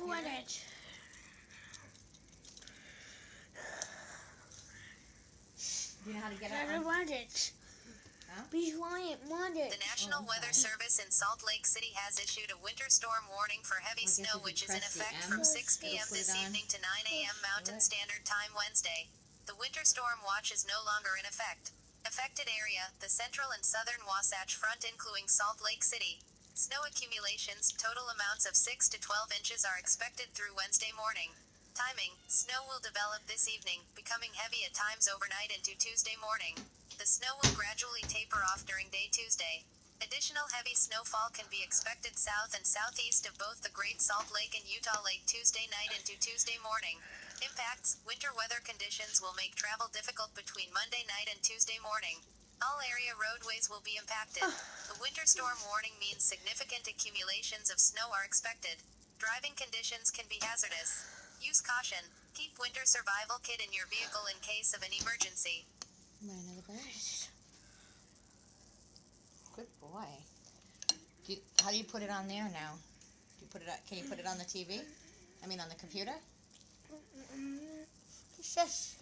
want it. Do you know how to get I it? don't want it. Huh? Be quiet, want it. The National Weather Service in Salt Lake City has issued a winter storm warning for heavy snow, which is in effect from 6 p.m. this evening to 9 a.m. Mountain Standard Time Wednesday. The winter storm watch is no longer in effect. Affected area, the central and southern Wasatch Front including Salt Lake City. Snow accumulations, total amounts of 6 to 12 inches are expected through Wednesday morning. Timing, snow will develop this evening, becoming heavy at times overnight into Tuesday morning. The snow will gradually taper off during day Tuesday. Additional heavy snowfall can be expected south and southeast of both the Great Salt Lake and Utah Lake Tuesday night into Tuesday morning. Impacts, winter weather conditions will make travel difficult between Monday night and Tuesday morning. All area roadways will be impacted. The winter storm warning means significant accumulations of snow are expected. Driving conditions can be hazardous. Use caution. Keep winter survival kit in your vehicle in case of an emergency. Another brush. Good boy. How do you put it on there now? Do you put it? Can you put it on the TV? I mean, on the computer? Shush.